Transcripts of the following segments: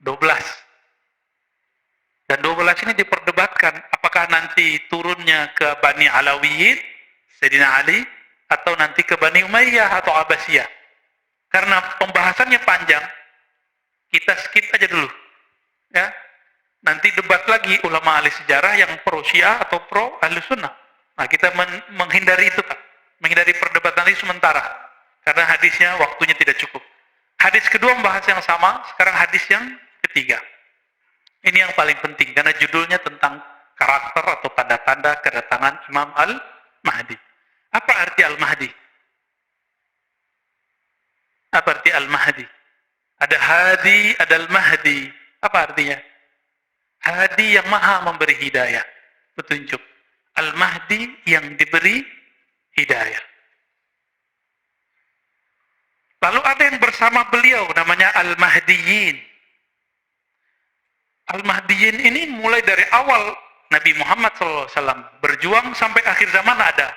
12. Dan 12 ini diperdebatkan apakah nanti turunnya ke Bani Alawiyin, Sayyidina Ali, atau nanti ke Bani Umayyah atau Abbasiyah. Karena pembahasannya panjang, kita skip aja dulu. Ya. Nanti debat lagi ulama ahli sejarah yang pro Syiah atau pro ahli sunnah. Nah, kita menghindari itu, Pak. Menghindari perdebatan ini sementara. Karena hadisnya waktunya tidak cukup. Hadis kedua membahas yang sama, sekarang hadis yang ketiga. Ini yang paling penting, karena judulnya tentang karakter atau tanda-tanda kedatangan Imam Al-Mahdi. Apa arti Al-Mahdi? Apa arti Al-Mahdi? Ada Hadi, ada Al-Mahdi. Apa artinya? Hadi yang maha memberi hidayah, petunjuk. Al-Mahdi yang diberi hidayah. Lalu ada yang bersama beliau, namanya Al-Mahdiyin. Al-Mahdiyin ini mulai dari awal Nabi Muhammad SAW berjuang sampai akhir zaman ada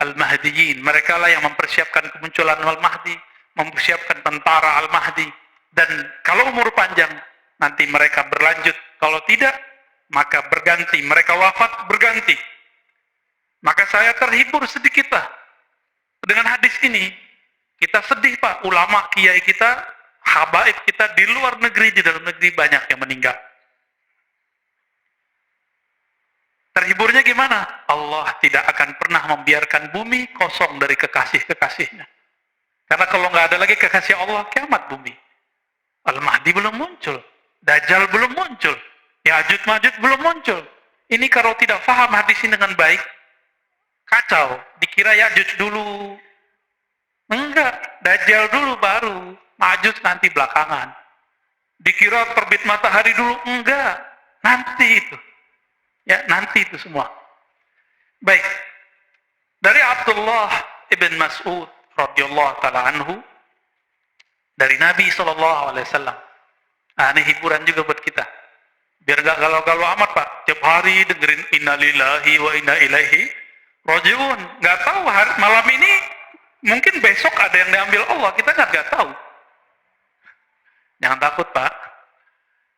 Al-Mahdiyin. Mereka lah yang mempersiapkan kemunculan Al-Mahdi, mempersiapkan tentara Al-Mahdi. Dan kalau umur panjang, nanti mereka berlanjut. Kalau tidak, maka berganti. Mereka wafat, berganti. Maka saya terhibur sedikit lah dengan hadis ini. Kita sedih, Pak. Ulama, kiai kita, habaib kita di luar negeri, di dalam negeri banyak yang meninggal. Terhiburnya gimana? Allah tidak akan pernah membiarkan bumi kosong dari kekasih-kekasihnya. Karena kalau nggak ada lagi kekasih Allah, kiamat bumi. Al-Mahdi belum muncul. Dajjal belum muncul. Ya'juj Ma'juj belum muncul. Ini kalau tidak faham hadis ini dengan baik, kacau. Dikira Ya'juj dulu. Enggak. Dajjal dulu baru. Ma'juj nanti belakangan. Dikira terbit matahari dulu. Enggak. Nanti itu. Ya, nanti itu semua. Baik. Dari Abdullah ibn Mas'ud radhiyallahu taala anhu, dari Nabi SAW. Nah, ini hiburan juga buat kita. Biar gak galau-galau amat, Pak. Tiap hari dengerin innalillahi wa inna ilaihi rajiun. Gak tahu malam ini, mungkin besok ada yang diambil Allah. Kita gak tahu. Jangan takut, Pak.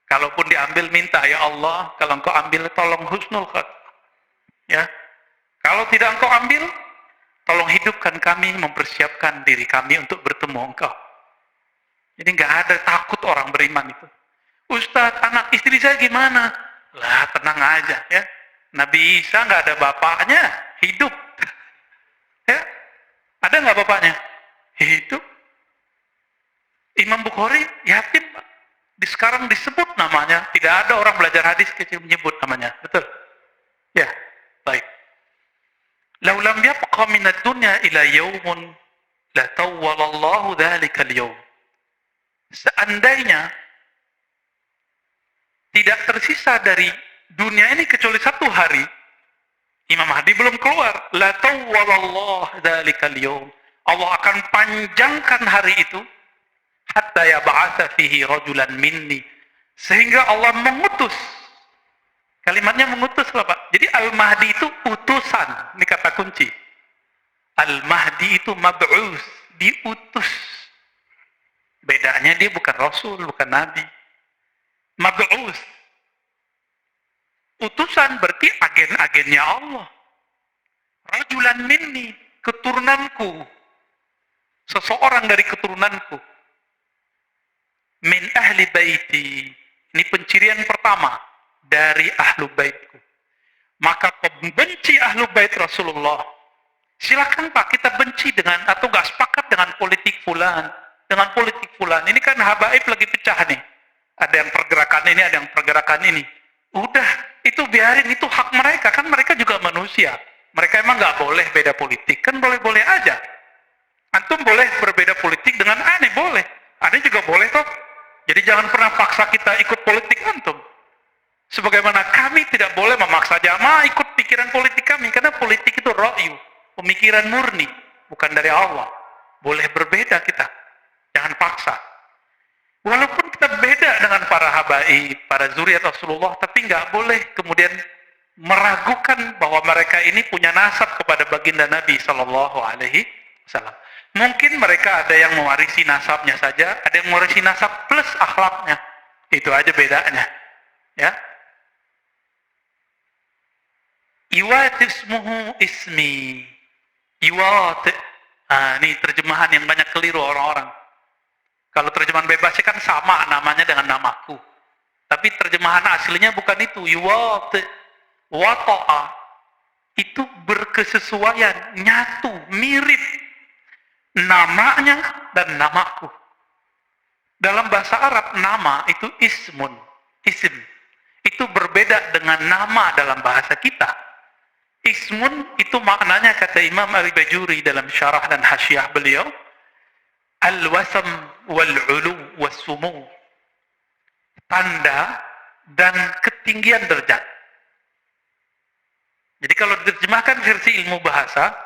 Kalaupun diambil, minta, ya Allah, kalau engkau ambil, tolong husnul khatimah. Ya. Kalau tidak engkau ambil, tolong hidupkan kami, mempersiapkan diri kami untuk bertemu engkau. Jadi nggak ada takut orang beriman itu. Ustadz, anak istri saya gimana? Lah, tenang aja ya. Nabi Isa nggak ada bapaknya, hidup. Ya, ada nggak bapaknya? Hidup. Imam Bukhari yatim, Pak. Sekarang disebut namanya, tidak ada orang belajar hadis kecil menyebut namanya, betul? Ya, baik. Lau lam yabqa minad dunya ila yaumun la tawwalallahu dzalikal yaum. Seandainya tidak tersisa dari dunia ini kecuali satu hari, Imam Mahdi belum keluar, la tawwalallahu dzalikal yaum. Allah akan panjangkan hari itu hatta yab'atsa fihi rajulan minni, sehingga Allah mengutus. Kalimatnya mengutus, Bapak. Jadi Al-Mahdi itu utusan, ini kata kunci. Al-Mahdi itu mab'us, diutus. Bedanya dia bukan Rasul, bukan Nabi. Mab'us. Utusan berarti agen-agennya Allah. Rajulan minni, keturunanku. Seseorang dari keturunanku. Min ahli baiti. Ini pencirian pertama. Dari ahlu baitku. Maka pembenci ahlu bait Rasulullah, silakan Pak, kita benci dengan atau gak sepakat dengan politik fulan, dengan politik fulan. Ini kan habaib lagi pecah nih. Ada yang pergerakan ini, ada yang pergerakan ini. Udah, itu biarin, itu hak mereka. Kan mereka juga manusia. Mereka emang gak boleh beda politik. Kan boleh-boleh aja. Antum boleh berbeda politik dengan aneh, boleh. Aneh juga boleh toh. Jadi jangan pernah paksa kita ikut politik antum. Sebagaimana kami tidak boleh memaksa jamaah ikut pikiran politik kami. Karena politik itu ra'yu, pemikiran murni, bukan dari Allah. Boleh berbeda kita. Jangan paksa. Walaupun kita beda dengan para habaib, para zuriat Rasulullah, tapi nggak boleh kemudian meragukan bahwa mereka ini punya nasab kepada baginda Nabi Sallallahu Alaihi Wasallam. Mungkin mereka ada yang mewarisi nasabnya saja, ada yang mewarisi nasab plus akhlaknya. Itu aja bedanya. Ya. Iwat ismuhu ismi. Iwat. Ini terjemahan yang banyak keliru orang-orang. Kalau terjemahan bebasnya kan sama namanya dengan namaku. Tapi terjemahan aslinya bukan itu. Iwat. Wata'a. Itu berkesesuaian. Nyatu. Mirip. Namanya dan namaku. Dalam bahasa Arab, nama itu ismun. Isim. Itu berbeda dengan nama dalam bahasa kita. Ismun itu maknanya kata Imam Al-Bajuri dalam syarah dan hasyiah beliau, al-wasam wal-ulu was-sumu. Tanda dan ketinggian derajat. Jadi kalau diterjemahkan versi ilmu bahasa,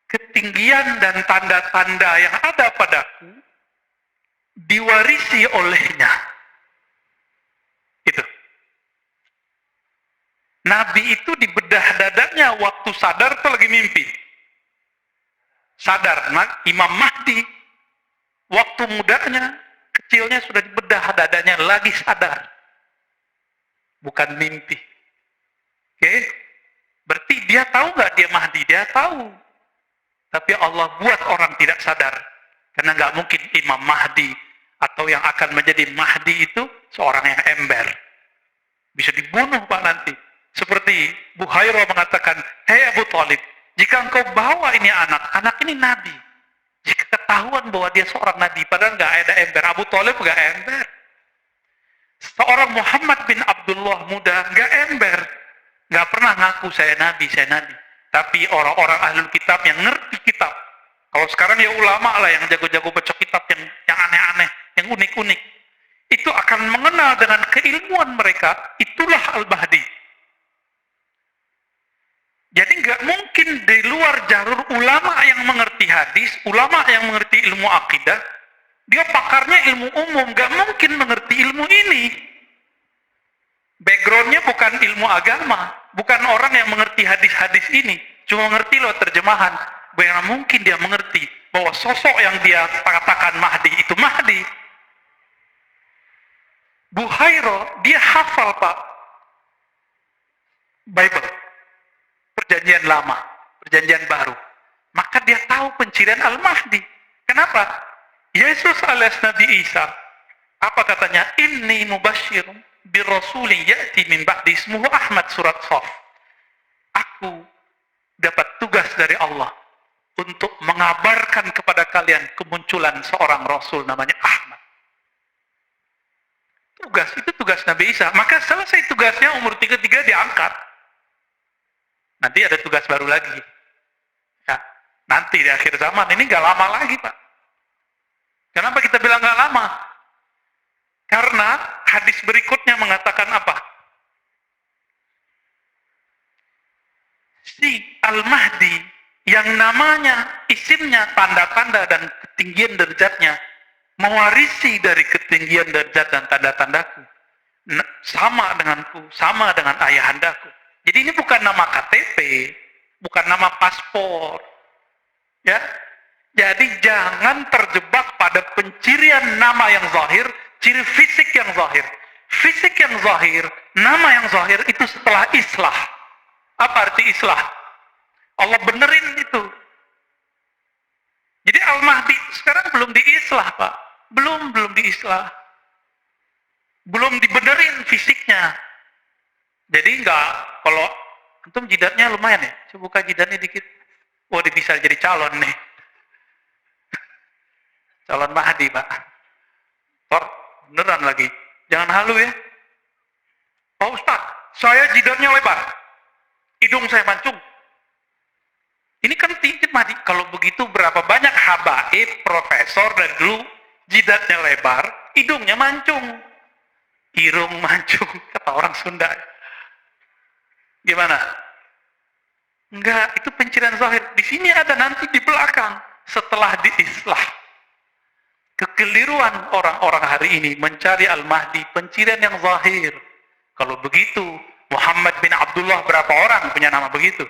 ketinggian dan tanda-tanda yang ada padaku diwarisi olehnya. Itu. Nabi itu di bedah dadanya waktu sadar atau lagi mimpi? Sadar. Imam Mahdi waktu mudanya, kecilnya sudah di bedah dadanya lagi sadar. Bukan mimpi. Oke? Berarti dia tahu nggak dia Mahdi? Dia tahu. Tapi Allah buat orang tidak sadar. Karena nggak mungkin Imam Mahdi atau yang akan menjadi Mahdi itu seorang yang ember. Bisa dibunuh Pak nanti. Seperti Buhairah mengatakan, hei Abu Talib, jika engkau bawa ini anak ini Nabi. Jika ketahuan bahwa dia seorang Nabi, padahal nggak ada ember. Abu Talib nggak ember. Seorang Muhammad bin Abdullah muda nggak ember. Nggak pernah ngaku saya Nabi. Tapi orang-orang ahlul kitab yang ngerti kitab. Kalau sekarang ya ulama lah yang jago-jago baca kitab yang aneh-aneh, yang unik-unik. Itu akan mengenal dengan keilmuan mereka, itulah Al-Mahdi. Jadi nggak mungkin di luar jalur ulama yang mengerti hadis, ulama yang mengerti ilmu akidah, dia pakarnya ilmu umum, nggak mungkin mengerti ilmu ini. Backgroundnya bukan ilmu agama, bukan orang yang mengerti hadis-hadis ini, cuma mengerti lewat terjemahan. Bagaimana mungkin dia mengerti bahwa sosok yang dia katakan Mahdi itu Mahdi? Buhairah, dia hafal Pak Bible, perjanjian lama, perjanjian baru. Maka dia tahu pencirian Al-Mahdi. Kenapa? Yesus alias Nabi Isa, apa katanya? Inni mubasyirun birrasulin ya'ti min ba'di ismuhu Ahmad, surat Shaf. Aku dapat tugas dari Allah untuk mengabarkan kepada kalian kemunculan seorang Rasul namanya Ahmad. Tugas itu tugas Nabi Isa. Maka selesai tugasnya umur 33 diangkat. Nanti ada tugas baru lagi. Ya, nanti di akhir zaman ini gak lama lagi Pak. Kenapa kita bilang gak lama? Karena hadis berikutnya mengatakan apa? Si Al-Mahdi yang namanya, isimnya, tanda-tanda dan ketinggian derajatnya mewarisi dari ketinggian derajat dan tanda-tandaku. Sama denganku, sama dengan ayahandaku. Jadi ini bukan nama KTP, bukan nama paspor. Ya. Jadi jangan terjebak pada pencirian nama yang zahir, ciri fisik yang zahir. Fisik yang zahir, nama yang zahir itu setelah islah. Apa arti islah? Allah benerin itu. Jadi Al-Mahdi sekarang belum diislah Pak. Belum diislah. Belum dibenerin fisiknya. Jadi enggak, kalau antum jidatnya lumayan ya. Coba buka jidatnya dikit. Wah, dia bisa jadi calon nih. Calon Mahdi Pak. Tor, beneran lagi. Jangan halu ya. Pak Ustadz, saya jidatnya lebar. Hidung saya mancung. Ini kan tinggi Mahdi. Kalau begitu berapa banyak habaib, profesor dari dulu jidatnya lebar, hidungnya mancung. Irung mancung, kata orang Sunda. Gimana? Enggak, itu pencirian zahir. Di sini ada nanti di belakang setelah diislah. Kekeliruan orang-orang hari ini mencari Al-Mahdi, pencirian yang zahir. Kalau begitu, Muhammad bin Abdullah berapa orang punya nama begitu?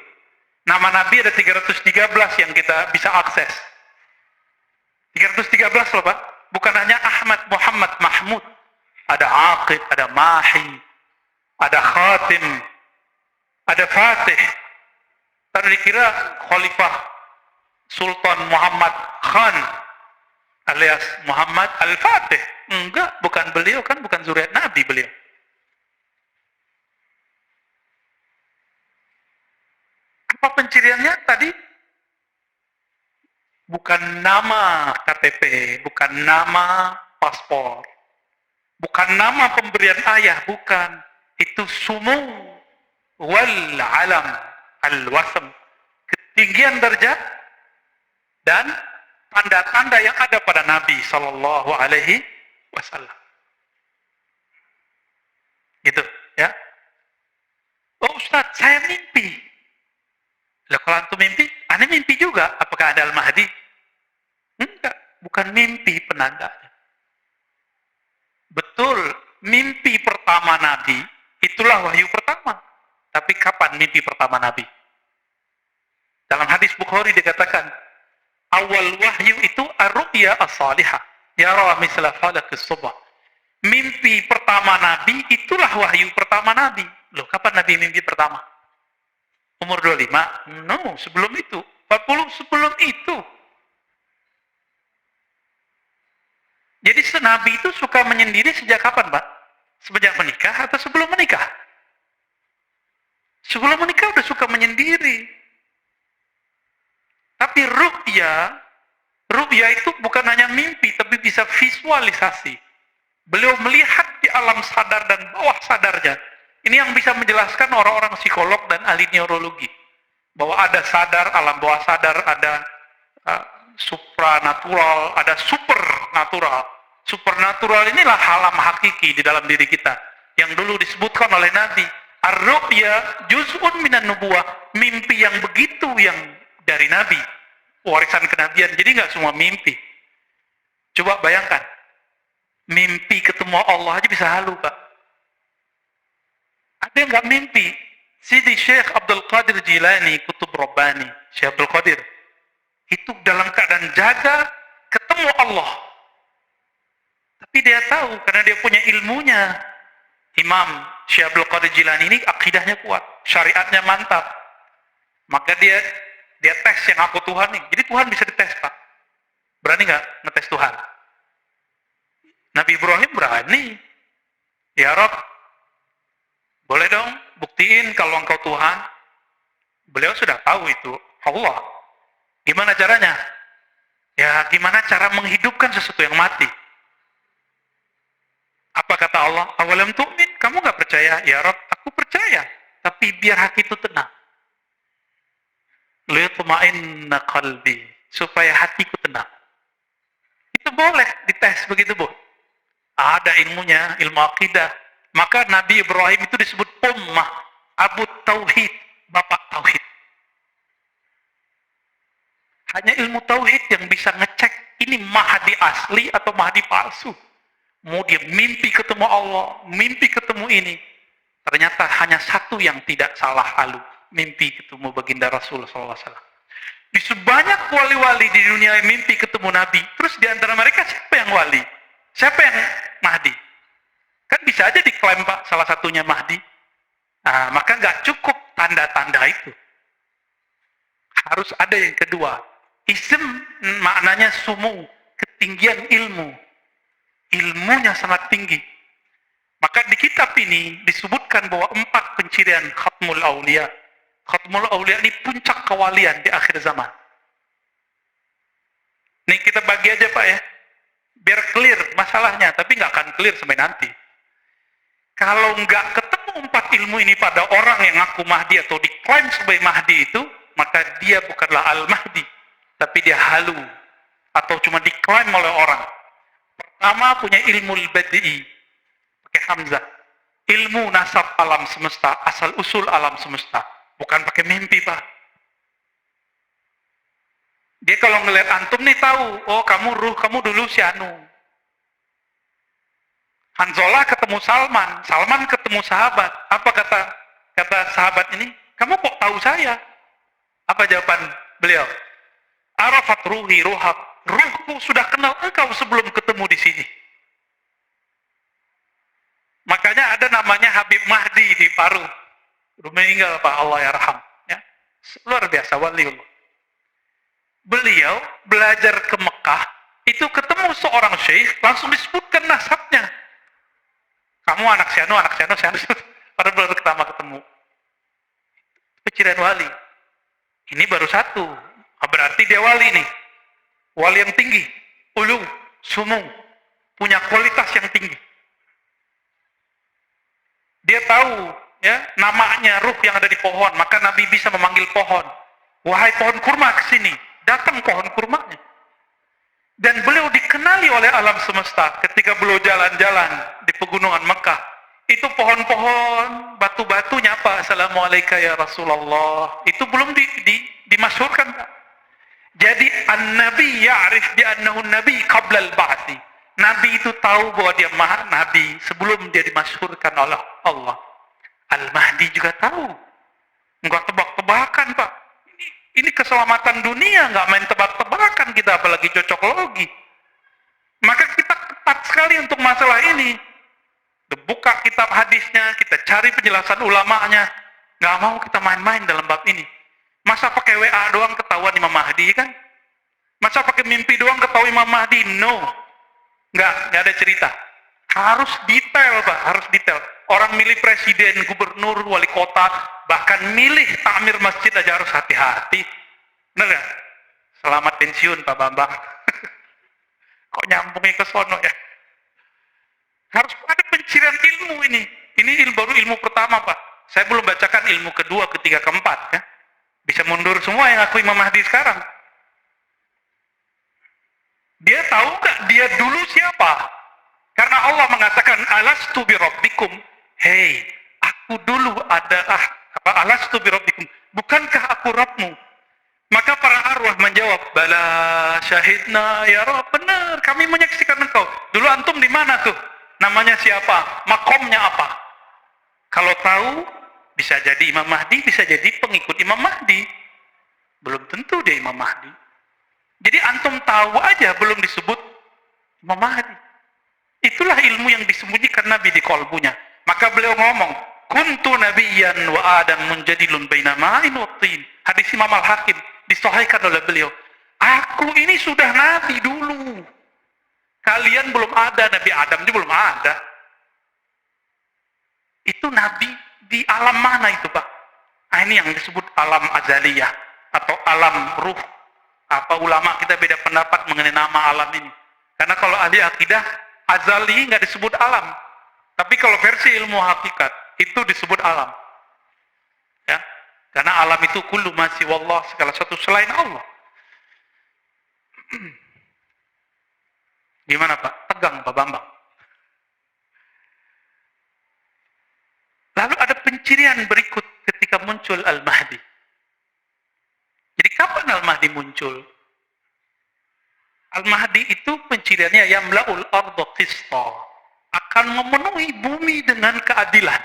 Nama Nabi ada 313 yang kita bisa akses. 313 loh Pak. Bukan hanya Ahmad, Muhammad, Mahmud. ada Aqib, ada Mahi, ada Khatim, ada Fatih. Tadi dikira Khalifah Sultan Muhammad Khan alias Muhammad Al-Fatih. Enggak, bukan beliau, kan bukan zuriat Nabi beliau. Apa penciriannya tadi? Bukan nama KTP, bukan nama paspor, bukan nama pemberian ayah, bukan. Itu sumu wal alam al-wasm, ketinggian derajat dan tanda-tanda yang ada pada Nabi Sallallahu Alaihi Wasallam. Gitu, ya. Oh Ustaz, saya mimpi. Lah kalau antum mimpi, aneh mimpi juga. Apakah ada Al-Mahdi? Enggak, bukan mimpi penandanya. Betul, mimpi pertama Nabi, itulah wahyu pertama. Tapi kapan mimpi pertama Nabi? Dalam hadis Bukhari dikatakan, awal wahyu itu ar-ru'ya as-salihah. Yara misla falakis subah. Mimpi pertama Nabi, itulah wahyu pertama Nabi. Loh, kapan Nabi mimpi pertama? Umur 25? No, sebelum itu. 40 sebelum itu. Jadi Nabi itu suka menyendiri sejak kapan, Pak? Sejak menikah atau sebelum menikah? Sebelum menikah udah suka menyendiri. Tapi ru'ya itu bukan hanya mimpi, tapi bisa visualisasi. Beliau melihat di alam sadar dan bawah sadarnya. Ini yang bisa menjelaskan orang-orang psikolog dan ahli neurologi. Bahwa ada sadar, alam bawah sadar, ada supranatural, ada supernatural. Supernatural inilah alam hakiki di dalam diri kita. Yang dulu disebutkan oleh Nabi. Ar-ru'ya juz'un minan nubuwah. Mimpi yang begitu yang dari Nabi. Warisan kenabian. Jadi nggak semua mimpi. Coba bayangkan. Mimpi ketemu Allah aja bisa halu, Pak. Ada yang nggak mimpi. Sidi Syekh Abdul Qadir Jilani, Kutub Rabbani, Syekh Abdul Qadir, itu dalam keadaan jaga ketemu Allah. Tapi dia tahu karena dia punya ilmunya. Imam Syekh Abdul Qadir Jilani ini akidahnya kuat, syariatnya mantap. Maka dia tes yang aku Tuhan nih. Jadi Tuhan bisa dites, Pak. Berani nggak ngetes Tuhan? Nabi Ibrahim berani. Ya Rabb, boleh dong buktiin kalau engkau Tuhan. Beliau sudah tahu itu Allah. Gimana caranya? Ya gimana cara menghidupkan sesuatu yang mati? Apa kata Allah? Awalam tu'min? Kamu gak percaya? Ya Rabb, aku percaya. Tapi biar hati itu tenang. Liyatma'inna qalbi. Supaya hatiku tenang. Itu boleh dites begitu, Bu. Ada ilmunya, ilmu akidah. Maka Nabi Ibrahim itu disebut ummah, Abu Tauhid, Bapak Tauhid. Hanya ilmu Tauhid yang bisa ngecek ini Mahdi asli atau Mahdi palsu. Mau dia mimpi ketemu Allah, mimpi ketemu ini. Ternyata hanya satu yang tidak salah halu. Mimpi ketemu baginda Rasul SAW. Di sebanyak wali-wali di dunia yang mimpi ketemu Nabi. Terus di antara mereka siapa yang wali? Siapa yang Mahdi? Kan bisa aja diklaim Pak salah satunya Mahdi. Nah, maka nggak cukup tanda-tanda itu. Harus ada yang kedua. Ism maknanya sumu, ketinggian ilmu. Ilmunya sangat tinggi. Maka di kitab ini disebutkan bahwa 4 pencirian Khatmul Aulia. Khatmul Aulia ini puncak kewalian di akhir zaman. Nih kita bagi aja Pak ya. Biar clear masalahnya, tapi nggak akan clear sampai nanti. Kalau nggak ketemu 4 ilmu ini pada orang yang ngaku Mahdi atau diklaim sebagai Mahdi itu, maka dia bukanlah Al-Mahdi, tapi dia halu atau cuma diklaim oleh orang. Pertama punya ilmu al-badi'i, pakai hamzah. Ilmu nasab alam semesta, asal usul alam semesta, bukan pakai mimpi Pak. Dia kalau ngelihat antum nih tahu, oh kamu ruh, kamu dulu si Anu. Hanzalah ketemu Salman, Salman ketemu sahabat. Apa kata sahabat ini? Kamu kok tahu saya? Apa jawaban beliau? Arafat ruhi ruhak. Ruhku sudah kenal engkau sebelum ketemu di sini. Makanya ada namanya Habib Mahdi di Paru. Udah meninggal Pak, Allah yarham. Ya. Luar biasa waliullah. Beliau belajar ke Mekah, itu ketemu seorang syekh, langsung disebutkan nasabnya. Kamu anak sianu, sianu. Pada baru pertama ketemu. Pencirian wali. Ini baru satu. Berarti dia wali nih. Wali yang tinggi. Ulu, sumu. Punya kualitas yang tinggi. Dia tahu ya namanya ruh yang ada di pohon, maka Nabi bisa memanggil pohon. Wahai pohon kurma kesini. Datang pohon kurmanya. Dan beliau dikenali oleh alam semesta ketika beliau jalan-jalan di pegunungan Mekah. Itu pohon-pohon, batu-batunya apa? Assalamualaikum ya Rasulullah. Itu belum dimasyhurkan. Jadi an-nabi ya'rif bi'annahu nabi qabla al-ba'thi. Nabi itu tahu bahwa dia nabi sebelum dia dimasyhurkan oleh Allah. Al-Mahdi juga tahu. Enggak tebak-tebakan, Pak. Ini keselamatan dunia, nggak main tebak-tebakan kita, apalagi cocok logi. Maka kita ketat sekali untuk masalah ini. Buka kitab hadisnya, kita cari penjelasan ulamanya. Nggak mau kita main-main dalam bab ini. Masa pakai WA doang ketahuan Imam Mahdi kan? Masa pakai mimpi doang ketahuan Imam Mahdi? No. Nggak ada cerita. Harus detail, Pak, harus detail. Orang milih presiden, gubernur, wali kota, bahkan milih takmir masjid aja harus hati-hati. Benar nggak? Selamat pensiun Pak Bambang. Kok nyambungnya ke sono ya? Harus ada pencirian ilmu ini. Ini baru ilmu pertama, Pak. Saya belum bacakan ilmu kedua, ketiga, keempat. Ya. Bisa mundur semua yang aku Imam Mahdi sekarang. Dia tahu nggak dia dulu siapa? Karena Allah mengatakan, alastu bi rabbikum. Hei, aku dulu adalah alastu bi rabbikum. Bukankah aku Rabbmu? Maka para arwah menjawab, bala syahidna ya Rabb, benar, kami menyaksikan engkau. Dulu antum di mana tuh? Namanya siapa? Makomnya apa? Kalau tahu, bisa jadi Imam Mahdi, bisa jadi pengikut Imam Mahdi. Belum tentu dia Imam Mahdi. Jadi antum tahu aja belum disebut Imam Mahdi. Itulah ilmu yang disembunyikan Nabi di kolbunya. Maka beliau ngomong, kuntu nabiyyan wa adam munjadilun baina ma'in wa tin. Hadis Imam Al-Hakim disahihkan oleh beliau. Aku ini sudah nabi dulu. Kalian belum ada, Nabi Adam ini belum ada. Itu nabi di alam mana itu, Pak? Nah, ini yang disebut alam azaliyah atau alam ruh. Apa ulama kita beda pendapat mengenai nama alam ini. Karena kalau ahli akidah, azali nggak disebut alam. Tapi kalau versi ilmu hakikat, itu disebut alam. Ya, karena alam itu kullu ma siwallah, segala sesuatu selain Allah. Gimana Pak? Tegang Pak Bambang. Lalu ada pencirian berikut ketika muncul Al-Mahdi. Jadi kapan Al-Mahdi muncul? Al-Mahdi itu penciriannya yamla'ul arda qista, akan memenuhi bumi dengan keadilan.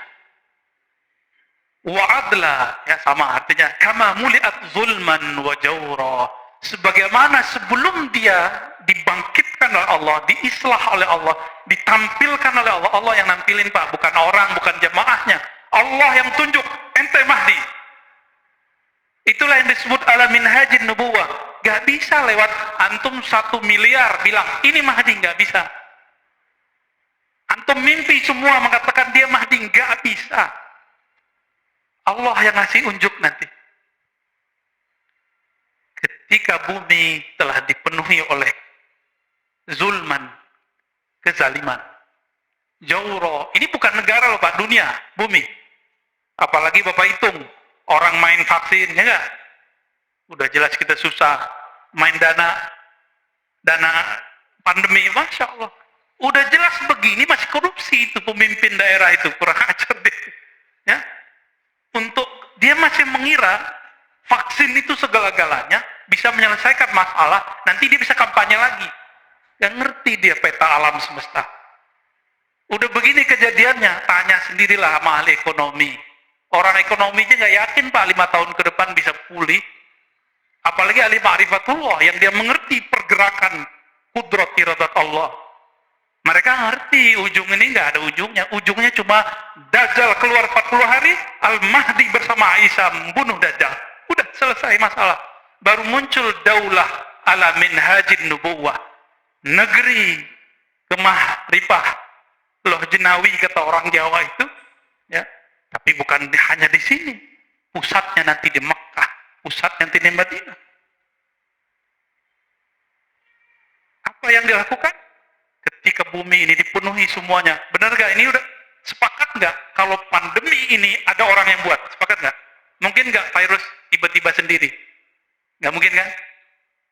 Wa adla, ya sama artinya kama muliat zulman wa jawra, sebagaimana sebelum dia dibangkitkan oleh Allah, diislah oleh Allah, ditampilkan oleh Allah. Allah yang nampilin Pak, bukan orang, bukan jamaahnya. Allah yang tunjuk, ente Mahdi. Itulah yang disebut ala minhajin nubuwah. Gak bisa lewat antum 1 miliar bilang ini Mahdi, gak bisa. Antum mimpi semua mengatakan dia Mahdi, gak bisa. Allah yang ngasih unjuk nanti. Ketika bumi telah dipenuhi oleh zulman, kezaliman, jawro, ini bukan negara loh Pak, dunia, bumi. Apalagi Bapak hitung, orang main vaksin, ya enggak? Udah jelas kita susah, main dana pandemi, Masya Allah. Udah jelas begini masih korupsi itu pemimpin daerah itu, kurang ajar deh. Ya? Untuk dia masih mengira vaksin itu segala-galanya bisa menyelesaikan masalah, nanti dia bisa kampanye lagi. Yang ngerti dia peta alam semesta. Udah begini kejadiannya, tanya sendirilah sama ahli ekonomi. Orang ekonominya nggak yakin Pak 5 tahun ke depan bisa pulih. Apalagi ahli ma'rifatullah yang dia mengerti pergerakan kudrat iradat Allah. Mereka ngerti ujung ini nggak ada ujungnya. Ujungnya cuma Dajjal keluar 40 hari, Al-Mahdi bersama Isa membunuh Dajjal. Udah selesai masalah. Baru muncul daulah ala minhajin nubuwah. Negeri Kemah Ripah Loh Jenawi kata orang Jawa itu, ya. Tapi bukan hanya di sini. Pusatnya nanti di Mekah, pusatnya nanti di Madinah. Apa yang dilakukan? Ketika bumi ini dipenuhi semuanya, benar gak? Ini udah sepakat nggak? Kalau pandemi ini ada orang yang buat, sepakat nggak? Mungkin nggak virus tiba-tiba sendiri? Nggak mungkin kan?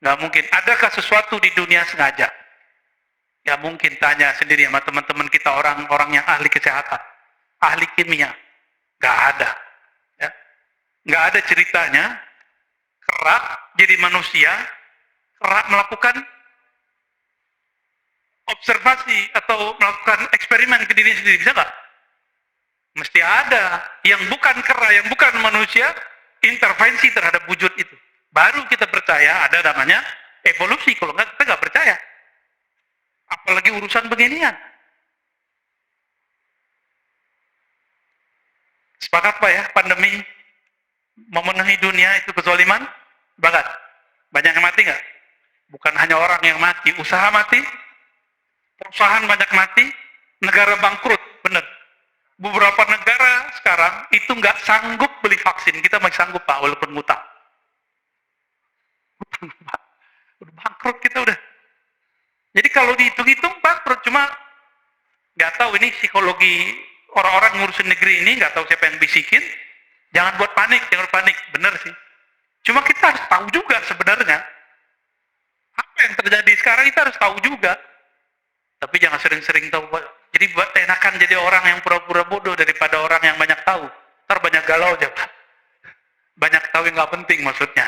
Nggak mungkin. Adakah sesuatu di dunia sengaja? Ya mungkin, tanya sendiri sama teman-teman kita orang-orang yang ahli kesehatan, ahli kimia. Nggak ada. Ya. Nggak ada ceritanya kera jadi manusia, kera melakukan observasi atau melakukan eksperimen ke diri sendiri, bisa nggak? Mesti ada yang bukan kera, yang bukan manusia, intervensi terhadap wujud itu. Baru kita percaya ada namanya evolusi. Kalau nggak, kita nggak percaya. Apalagi urusan beginian. Sepakat Pak ya, pandemi memenuhi dunia itu kezaliman banget. Banyak yang mati nggak? Bukan hanya orang yang mati, usaha mati, perusahaan banyak mati, negara bangkrut, bener. Beberapa negara sekarang itu nggak sanggup beli vaksin, kita masih sanggup Pak, walaupun ngutang. Udah bangkrut kita udah. Jadi kalau dihitung-hitung bangkrut, cuma nggak tahu ini psikologi orang-orang ngurusin negeri ini, nggak tahu siapa yang bisikin. Jangan buat panik, jangan panik, bener sih. Cuma kita harus tahu juga sebenarnya apa yang terjadi sekarang, kita harus tahu juga. Tapi jangan sering-sering tahu. Jadi buat enakan jadi orang yang pura-pura bodoh daripada orang yang banyak tahu. Ntar banyak galau aja Pak. Banyak tahu yang nggak penting maksudnya.